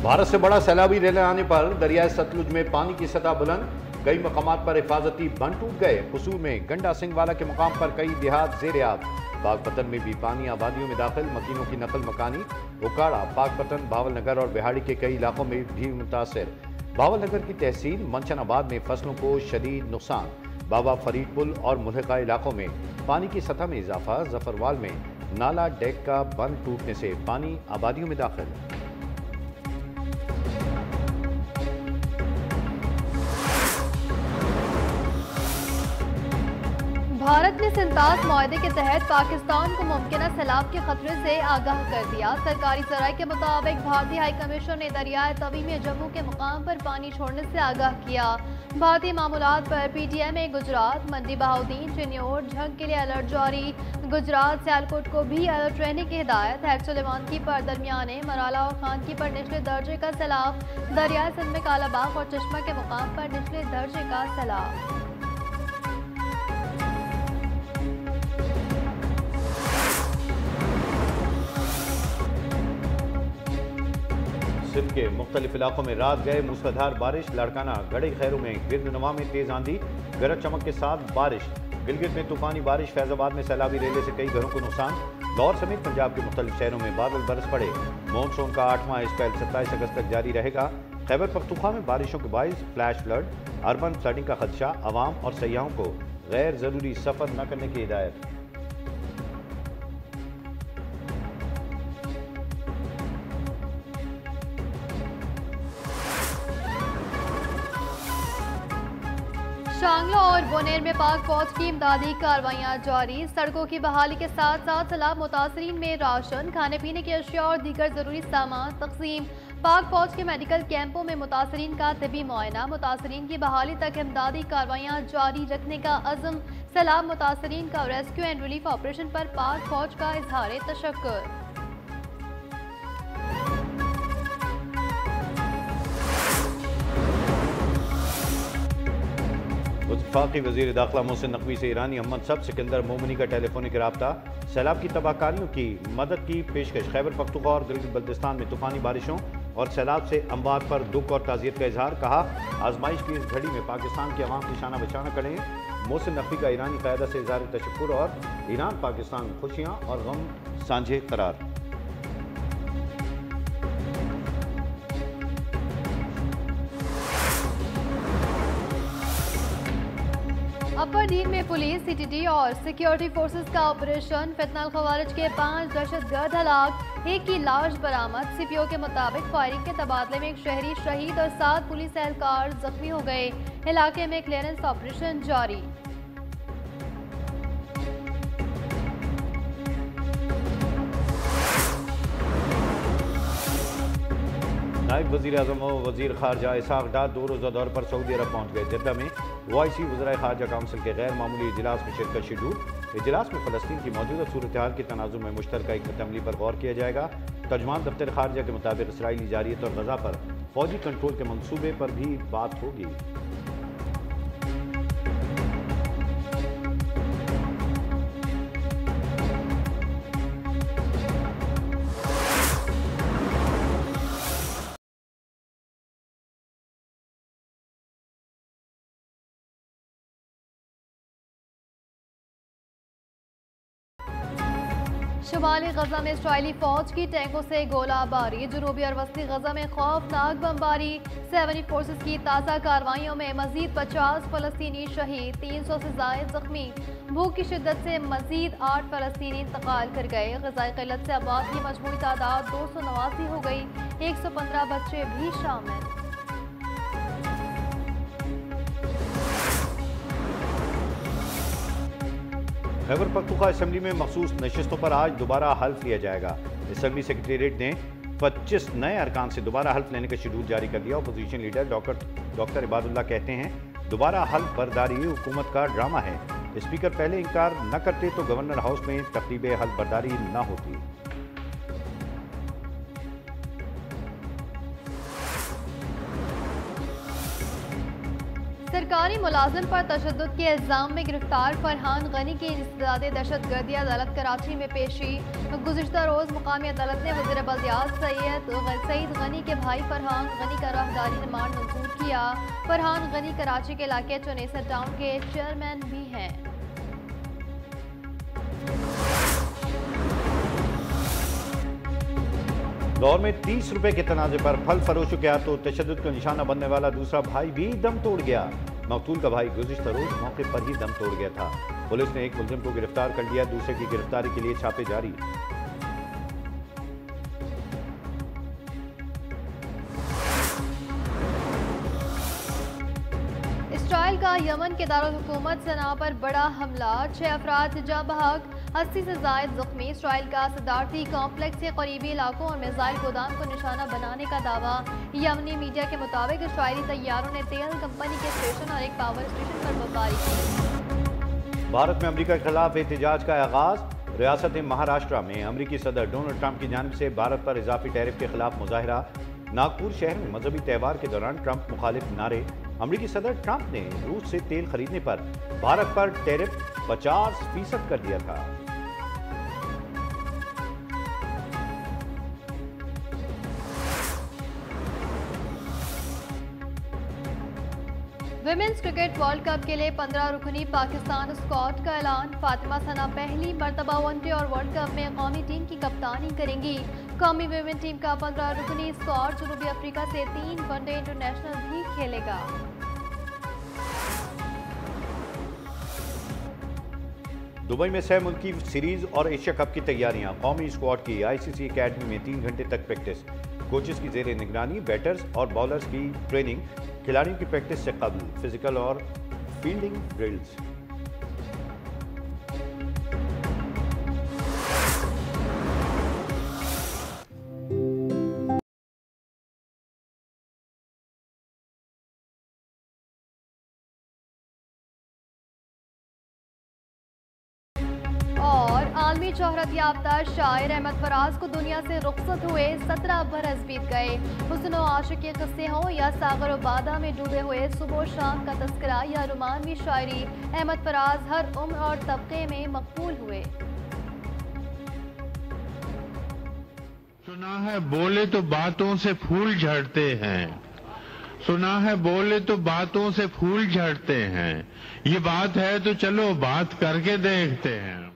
भारत से बड़ा सैलाबी रेलवे आने पर दरियाए सतलुज में पानी की सतह बुलंद, कई मकामात पर हिफाजती बंद टूट गए। कसूर में गंडा सिंह वाला के मुकाम पर कई देहात ज़ेर-ए-आब। पाकपतन में भी पानी आबादियों में दाखिल, मकीनों की नकल मकानी। उकाड़ा, पाकपतन, भावलनगर और बिहाड़ी के कई इलाकों में भी मुतासर। भावलनगर की तहसील मंचनाबाद में फसलों को शदीद नुकसान। बाबा फरीद पुल और मुल्हिका इलाकों में पानी की सतह में इजाफा। जफरवाल में नाला डेक का बंद टूटने से पानी आबादियों में दाखिल। भारत ने सिंतास मुआहदे के तहत पाकिस्तान को मुमकिन सैलाब के खतरे से आगाह कर दिया। सरकारी जराये के मुताबिक भारतीय हाई कमीशन ने दरियाए तवी में जम्मू के मुकाम पर पानी छोड़ने से आगाह किया। भारतीय मामूलात पर PTM गुजरात, मंडी बहाउद्दीन, चिन्योर, झंग के लिए अलर्ट जारी। गुजरात सियालकोट को भी अलर्ट रहने की हिदायत। हैक्सो लेवानकी पर दरमियाने मराला और खानकी पर निचले दर्जे का सैलाब। दरियाए सिंध में कालाबाग और चश्मा के मुकाम पर निचले दर्जे का सैलाब। सिंध के मुख्तलिफ इलाकों में रात गए मूसलाधार बारिश। लाड़काना, गड़े खैरों में गिरदनवा में तेज आंधी, गरज चमक के साथ बारिश। गिलगित में तूफानी बारिश। फैजाबाद में सैलाबी रेले से कई घरों को नुकसान। लाहौर समेत पंजाब के मुख्तलिफ शहरों में बादल बरस पड़े। मानसून का 8वां स्पेल 27 अगस्त तक जारी रहेगा। खैबर पख्तूनख्वा में बारिशों के बाइस फ्लैश फ्लड, अर्बन फ्लडिंग का खदशा। अवाम और सयाहों को गैर जरूरी सफर न करने की हिदायत। शांगला और बोनेर में पाक फौज की इमदादी कार्रवाइयां जारी। सड़कों की बहाली के साथ साथ सैलाब मुतासरीन में राशन, खाने पीने की अशिया और दीगर जरूरी सामान तकसीम। पाक फौज के मेडिकल कैंपों में मुतासरीन का तिबी मुआयना। मुतासरीन की बहाली तक इमदादी कार्रवाइयां जारी रखने का अज़्म। सैलाब मुतासरीन का रेस्क्यू एंड रिलीफ ऑपरेशन पर पाक फौज का इजहार तशक्कुर। वफाकी वज़ीर दाखिला मोहसिन नकवी से ईरानी अहमद सब सिकंदर मोमनी का टेलीफोनिक रब्ता। सैलाब की तबाहकारियों की मदद की पेशकश। खैबर पख्तूनख्वा और गिलगित बल्तिस्तान में तूफानी बारिशों और सैलाब से अमवात पर दुख और ताज़ियत का इजहार। कहा, आजमाइश की इस घड़ी में पाकिस्तान की अवाम की शाना बशाना करें। मोहसिन नकवी का ईरानी क़यादत से इजहार तशक्कुर और ईरान पाकिस्तान खुशियाँ और गम साझे करार। अपर डीन में पुलिस, CTT और सिक्योरिटी फोर्सेस का ऑपरेशन। फितनाल खवारिज के 5 दहशतगर्द हलाक, एक की लाश बरामद। CPO के मुताबिक फायरिंग के तबादले में एक शहरी शहीद और 7 पुलिस एहलकार जख्मी हो गए। इलाके में क्लियरेंस ऑपरेशन जारी। नायब वज़ीर आज़म और वज़ीर ख़ारजा इसहाक़ डार 2 रोज़ा दौरे पर सऊदी अरब पहुँच गए। जद्दा में OIC वज़राए ख़ारजा काउंसिल के गैर मामूली इजलास में शिरकत शेड्यूल। इजलास में फ़लस्तीन की मौजूदा सूरत हाल के तनाज़ुर में मुश्तरका हिकमत अमली पर गौर किया जाएगा। तर्जुमान दफ्तर ख़ारजा के मुताबिक इसराइली जारियत और गज़ा पर फ़ौजी कंट्रोल के मनसूबे पर भी बात होगी। शुमाली गजा में इसराइली फौज की टैंकों से गोलाबारी। जनूबी और वस्ती गजा में खौफनाक बमबारी। 70 फोर्सेस की ताज़ा कार्रवाइयों में मजीद 50 फलस्तीनी शहीद, 300 से ज़ायद जख्मी। भूख की शिद्दत से मजीद 8 फलस्तीनी इंतकाल कर गए। ग़िज़ाई क़िल्लत से अमवात की मजमूई तादाद 289 हो गई। 115 बच्चे भी शामिल। खैबर पख्तूनख्वा असम्बली में मखसूस नशिस्तों पर आज दोबारा हल्फ लिया जाएगा। असम्बली सेक्रेटेरिएट ने 25 नए अरकान से दोबारा हल्फ लेने का शेड्यूल जारी कर दिया। अपोजिशन लीडर डॉक्टर इबादुल्लाह कहते हैं, दोबारा हल्फ बर्दारी हुकूमत का ड्रामा है। स्पीकर पहले इनकार न करते तो गवर्नर हाउस में तकरीब हल्फ बर्दारी न होती। सरकारी मुलाजिम पर तशद्दुद के इल्जाम में गिरफ्तार फरहान गनी की इंसदाद दहशतगर्दी अदालत कराची में पेशी। गुज़िश्ता रोज मुकामी अदालत ने वज़ीर बल्दियात सईद गनी के भाई फरहान गनी का राहदारी रिमांड मंजूर किया। फरहान गनी कराची के इलाके चुनेसर टाउन के चेयरमैन भी हैं। लाहौर में 30 रुपए के तनाजे पर फल फरोशों के हाथों तशद्दुद का निशाना बनने वाला दूसरा भाई भी दम तोड़ गया। मकतूल का भाई गुज़िश्ता रोज मौके पर ही दम तोड़ गया था। पुलिस ने एक मुलजिम को गिरफ्तार कर लिया, दूसरे की गिरफ्तारी के लिए छापे जारी। इसराइल का यमन के दारुल हुकूमत सना पर बड़ा हमला, 6 अफराद जा बहक, 80 से जायद जख्मी। इसराइल का सदारती कॉम्प्लेक्स के करीबी इलाकों और मिसाइल गोदाम को निशाना बनाने का दावा। यमनी मीडिया के मुताबिक इसराइली तैयारों ने तेल कंपनी के स्टेशन और एक पावर स्टेशन पर बमबारी की। भारत में अमेरिका के खिलाफ एहतजाज का आगाज। रियासत महाराष्ट्र में अमेरिकी सदर डोनाल्ड ट्रंप की जानिब से भारत पर इजाफी टैरिफ के खिलाफ मुजाहिरा। नागपुर शहर में मजहबी त्यौहार के दौरान ट्रंप मुखालिफ नारे। अमेरिकी सदर ट्रंप ने रूस से तेल खरीदने पर भारत पर टैरिफ 50% कर दिया था। विमेंस क्रिकेट वर्ल्ड कप के लिए 15 रुकनी पाकिस्तान स्क्वाड का ऐलान। फातिमा सना पहली मरतबा वनडे और वर्ल्ड कप में कौमी टीम की कप्तानी करेंगी। कौमी विमेन टीम का 15 रुकनी स्क्वाड जनूबी अफ्रीका से 3 वनडे इंटरनेशनल भी खेलेगा। दुबई में 6 मुल्की सीरीज और एशिया कप की तैयारियां। कौमी स्क्वाड की आईसीसी एकेडमी में 3 घंटे तक प्रैक्टिस। कोचेस की जेर निगरानी बैटर्स और बॉलर्स की ट्रेनिंग। खिलाड़ियों की प्रैक्टिस से कबल फिजिकल और फील्डिंग ड्रिल्स। आलमी शोहरत याफ्ता शायर अहमद फराज को दुनिया से रुखसत हुए 17 बरस बीत गए। हुस्न और आशिकी किस्से हों या सागर और बादा में डूबे हुए सुबह शाम का तस्करा या रोमानवी शायरी, अहमद फराज हर उम्र और तबके में मकबूल हुए। सुना है बोले तो बातों से फूल झड़ते हैं, सुना है बोले तो बातों से फूल झड़ते हैं, ये बात है तो चलो बात करके देखते हैं।